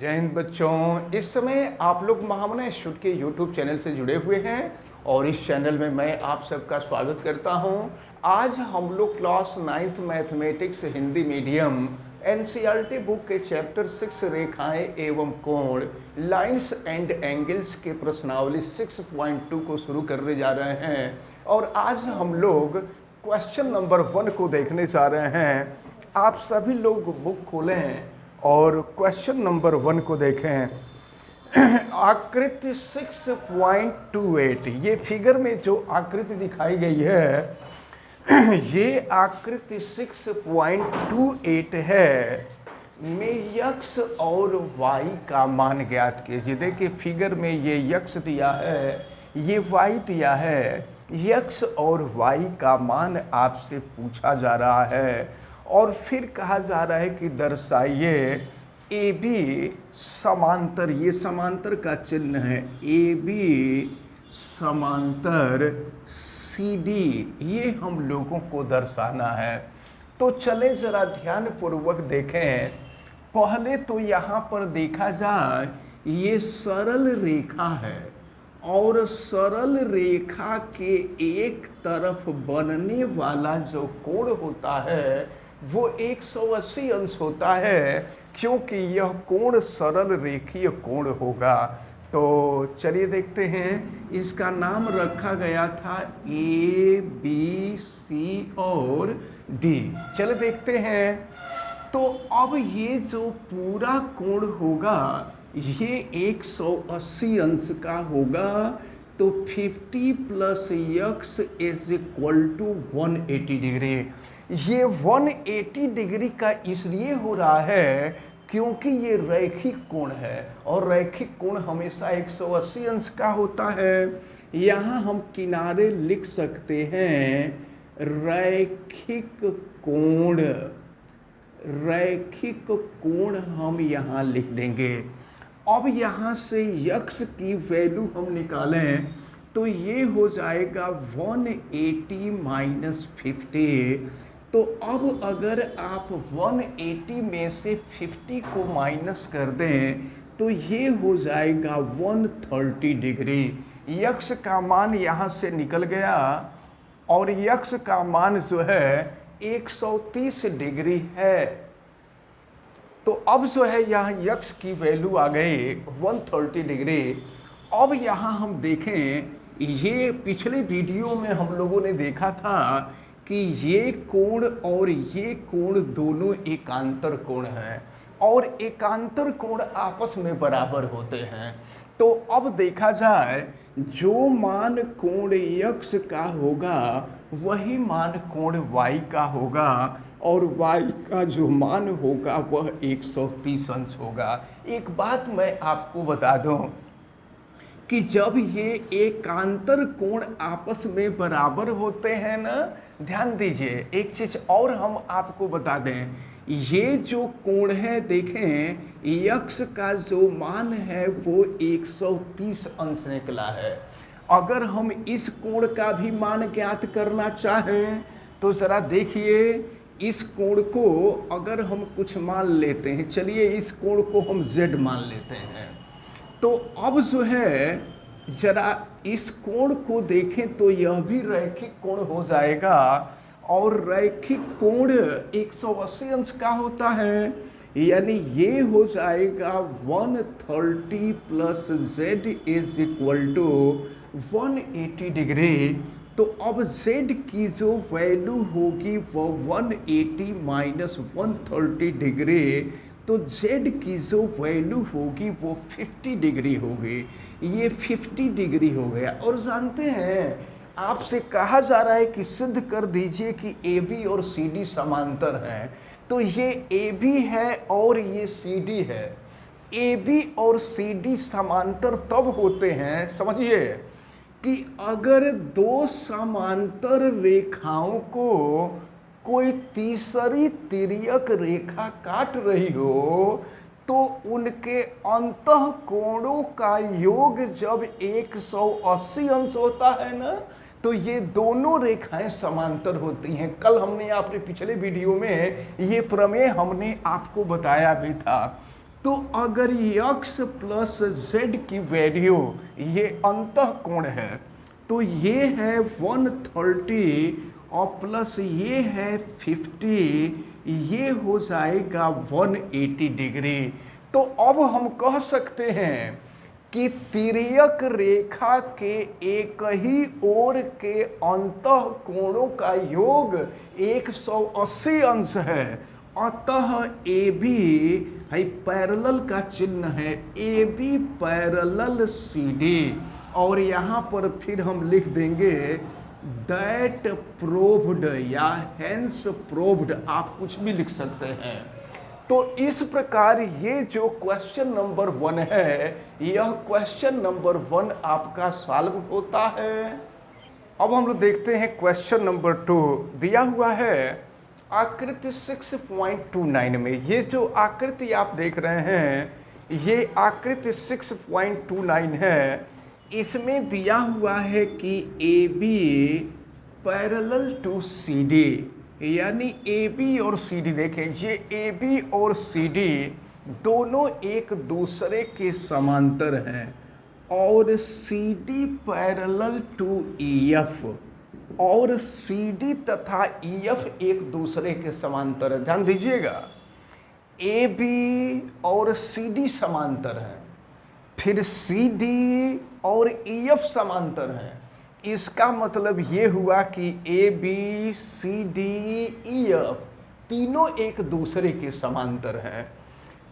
जय हिंद बच्चों। इस समय आप लोग महामना इंस्टीट्यूट के यूट्यूब चैनल से जुड़े हुए हैं और इस चैनल में मैं आप सबका स्वागत करता हूं। आज हम लोग class 9th mathematics Hindi medium NCERT book के चैप्टर 6 रेखाएं एवं कोण लाइंस एंड एंगल्स के प्रश्नावली 6.2 को शुरू करने जा रहे हैं और आज हम लोग क्वेश्चन नंबर 1 को देखने जा रहे हैं। आप सभी लोग बुक खोलें और क्वेश्चन नंबर 1 को देखें। आकृति 6.28, ये फिगर में जो आकृति दिखाई गई है ये आकृति 6.28 है। में यक्ष और वाई का मान ज्ञात कीजिए। देखिए फिगर में ये यक्ष दिया है, ये वाई दिया है। यक्ष और वाई का मान आपसे पूछा जा रहा है और फिर कहा जा रहा है कि दर्शाइए ए बी समांतर, ये समांतर का चिन्ह है, ए बी समांतर सी डी, ये हम लोगों को दर्शाना है। तो चलें जरा ध्यान पूर्वक देखें। पहले तो यहाँ पर देखा जाए ये सरल रेखा है और सरल रेखा के एक तरफ बनने वाला जो कोण होता है वो 180 अंश होता है, क्योंकि यह कोण सरल रेखीय कोण होगा। तो चलिए देखते हैं। इसका नाम रखा गया था ए बी सी और डी। चलिए देखते हैं। तो अब ये जो पूरा कोण होगा ये 180 अंश का होगा। तो 50 plus x is equal to 180 degree. ये 180 डिग्री का इसलिए हो रहा है क्योंकि ये रैखिक कोण है और रैखिक कोण हमेशा 180 अंश का होता है। यहाँ हम किनारे लिख सकते हैं रैखिक कोण, रैखिक कोण हम यहाँ लिख देंगे। अब यहाँ से यक्स की वैल्यू हम निकालें तो ये हो जाएगा 180 माइनस 50। तो अब अगर आप 180 में से 50 को माइनस कर दें तो ये हो जाएगा 130 डिग्री। यक्स का मान यहाँ से निकल गया और यक्स का मान जो है 130 डिग्री है। तो अब जो है यहाँ यक्स की वैल्यू आ गई 130 डिग्री। अब यहाँ हम देखें, ये पिछले वीडियो में हम लोगों ने देखा था कि ये कोण और ये कोण दोनों एकांतर कोण हैं और एकांतर कोण आपस में बराबर होते हैं। तो अब देखा जाए जो मान कोण यक्स का होगा वही मान कोण वाई का होगा और वाई का जो मान होगा वह 130 अंश होगा। एक बात मैं आपको बता दूं कि जब ये एकांतर कोण आपस में बराबर होते हैं ना, ध्यान दीजिए एक चीज और हम आपको बता दें, ये जो कोण है देखें यक्स का जो मान है वो 130 अंश निकला है। अगर हम इस कोण का भी मान ज्ञात करना चाहें तो जरा देखिए, इस कोण को अगर हम कुछ मान लेते हैं, चलिए इस कोण को हम z मान लेते हैं। तो अब जो है जरा इस कोण को देखें तो यह भी रैखिक कोण हो जाएगा और रैखिक कोण 180 अंश का होता है, यानी ये हो जाएगा 130 plus z is equal to 180 degree. तो अब z की जो वैल्यू होगी वो 180 माइनस 130 डिग्री, तो z की जो वैल्यू होगी वो 50 डिग्री होगी। ये 50 डिग्री हो गया। और जानते हैं आपसे कहा जा रहा है कि सिद्ध कर दीजिए कि AB और CD समांतर हैं। तो ये AB है और ये CD है। AB और CD समांतर तब होते हैं, समझिए, कि अगर दो समांतर रेखाओं को कोई तीसरी तिर्यक रेखा काट रही हो तो उनके अंतः कोणों का योग जब 180 अंश होता है ना, तो ये दोनों रेखाएं समांतर होती हैं। कल हमने अपने पिछले वीडियो में ये प्रमेय हमने आपको बताया भी था। तो अगर यक्स प्लस जेड की वैल्यू, ये अंतः कोण है, तो ये है 130 और प्लस ये है 50, ये हो जाएगा 180 डिग्री। तो अब हम कह सकते हैं कि तिर्यक रेखा के एक ही ओर के अंतः कोणों का योग 180 अंश है। अतः ए बी है पैरेलल का चिन्ह है, A B parallel C D. और यहाँ पर फिर हम लिख देंगे दैट प्रोव्ड या हेंस प्रोव्ड, आप कुछ भी लिख सकते हैं। तो इस प्रकार ये जो क्वेश्चन नंबर 1 है, यह क्वेश्चन नंबर 1 आपका सॉल्व होता है। अब हम लोग देखते हैं क्वेश्चन नंबर 2। दिया हुआ है आकृति 6.29 में, ये जो आकृति आप देख रहे हैं ये आकृति 6.29 है। इसमें दिया हुआ है कि A B parallel to C D, यानी ए बी और सी डी, देखें ये ए बी और सी डी दोनों एक दूसरे के समांतर हैं और C D parallel to E F, और सी डी तथा ई एफ एक दूसरे के समांतर है। ध्यान दीजिएगा, ए बी और सी डी समांतर हैं, फिर सी डी और ई एफ समांतर हैं। इसका मतलब ये हुआ कि A B C D E F तीनों एक दूसरे के समांतर हैं।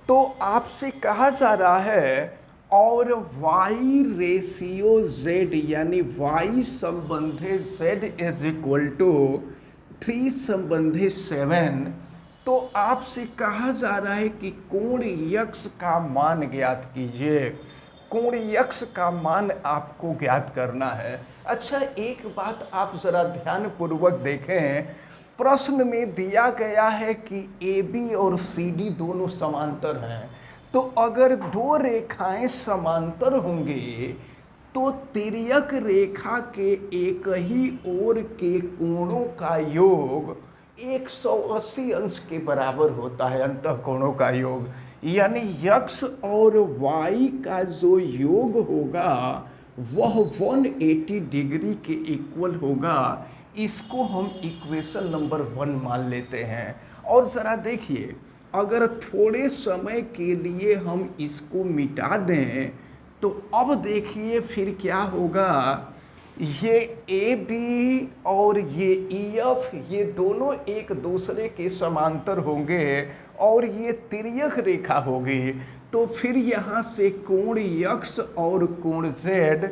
तो आपसे कहा जा रहा है और y रेशियो z, यानी y संबंधी z इज इक्वल टू 3 संबंधी 7। तो आपसे कहा जा रहा है कि कोण यक्स का मान ज्ञात कीजिए। कोण यक्स का मान आपको ज्ञात करना है। अच्छा, एक बात आप जरा ध्यान पूर्वक देखें, प्रश्न में दिया गया है कि ए बी और सी डी दोनों समांतर हैं। तो अगर दो रेखाएं समांतर होंगे तो तिर्यक रेखा के एक ही ओर के कोणों का योग 180 अंश के बराबर होता है, अंतः कोणों का योग। यानी यक्स और वाई का जो योग होगा वह 180 डिग्री के इक्वल होगा। इसको हम इक्वेशन नंबर 1 मान लेते हैं। और ज़रा देखिए, अगर थोड़े समय के लिए हम इसको मिटा दें तो अब देखिए फिर क्या होगा। ये ए बी और ये ई एफ ये दोनों एक दूसरे के समांतर होंगे और ये तिर्यक रेखा होगी। तो फिर यहाँ से कोण यक्स और कोण जेड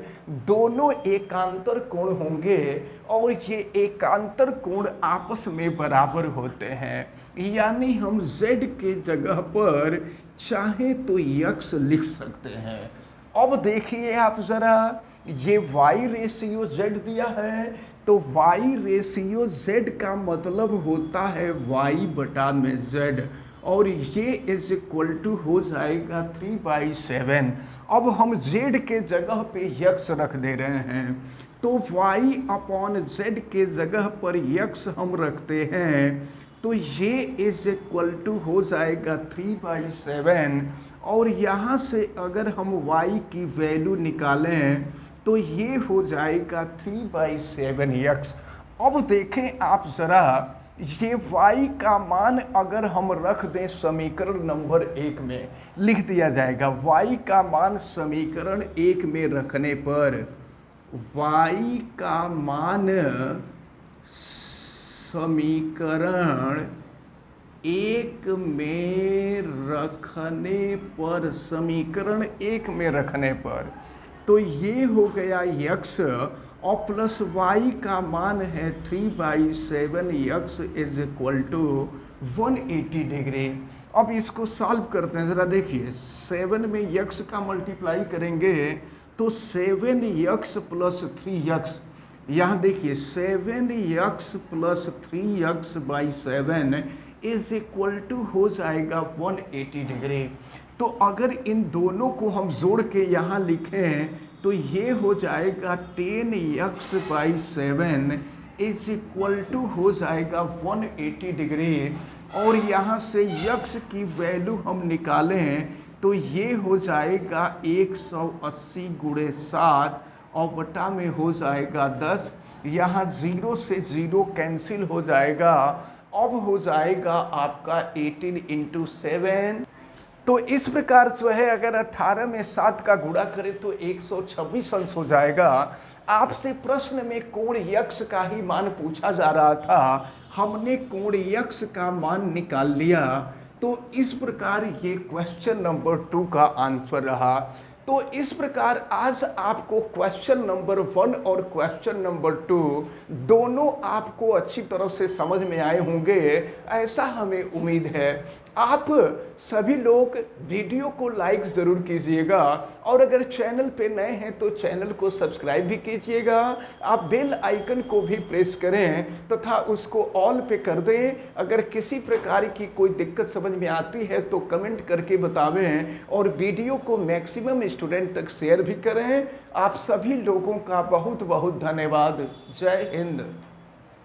दोनों एकांतर कोण होंगे और ये एकांतर कोण आपस में बराबर होते हैं। यानी हम जेड के जगह पर चाहे तो यक्स लिख सकते हैं। अब देखिए आप ज़रा, ये y रेशियो z दिया है, तो y रेशियो z का मतलब होता है y बटा में z, और ये इज इक्वल टू हो जाएगा 3/7। अब हम z के जगह पे यक्स रख दे रहे हैं, तो y अपॉन z के जगह पर यक्स हम रखते हैं, तो ये इज इक्वल टू हो जाएगा 3/7। और यहाँ से अगर हम y की वैल्यू निकालें तो ये हो जाएगा 3/7 यक्स। अब देखें आप ज़रा, ये y का मान अगर हम रख दें समीकरण नंबर 1 में, लिख दिया जाएगा y का मान समीकरण 1 में रखने पर, y का मान समीकरण 1 में रखने पर, समीकरण 1 में रखने पर, तो ये हो गया यक्स और प्लस y का मान है 3/7 x is equal to 180 degree. अब इसको सॉल्व करते हैं, ज़रा देखिए, 7 में यक्स का मल्टीप्लाई करेंगे तो 7 यक्स प्लस 3 यक्स, यहाँ देखिए 7 x plus 3 x by 7 is equal to हो जाएगा 180 डिग्री। तो अगर इन दोनों को हम जोड़ के यहाँ लिखें तो ये हो जाएगा 10 x by 7 is equal to हो जाएगा 180 डिग्री। और यहाँ से यक्स की वैल्यू हम निकालें तो ये हो जाएगा 180 गुणे 7 और बटा में हो जाएगा 10। यहाँ 0 से 0 कैंसिल हो जाएगा। अब हो जाएगा आपका 18 इंटू 7। तो इस प्रकार जो है अगर 18 में 7 का गुणा करें तो 126 अंश हो जाएगा। आपसे प्रश्न में कोण यक्ष का ही मान पूछा जा रहा था, हमने कोण यक्ष का मान निकाल लिया। तो इस प्रकार ये क्वेश्चन नंबर 2 का आंसर रहा। तो इस प्रकार आज आपको क्वेश्चन नंबर 1 और क्वेश्चन नंबर 2 दोनों आपको अच्छी तरह से समझ में आए होंगे, ऐसा हमें उम्मीद है। आप सभी लोग वीडियो को लाइक ज़रूर कीजिएगा और अगर चैनल पे नए हैं तो चैनल को सब्सक्राइब भी कीजिएगा। आप बेल आइकन को भी प्रेस करें तथा उसको ऑल पे कर दें। अगर किसी प्रकार की कोई दिक्कत समझ में आती है तो कमेंट करके बतावें और वीडियो को मैक्सिमम स्टूडेंट तक शेयर भी करें। आप सभी लोगों का बहुत बहुत धन्यवाद। जय हिंद।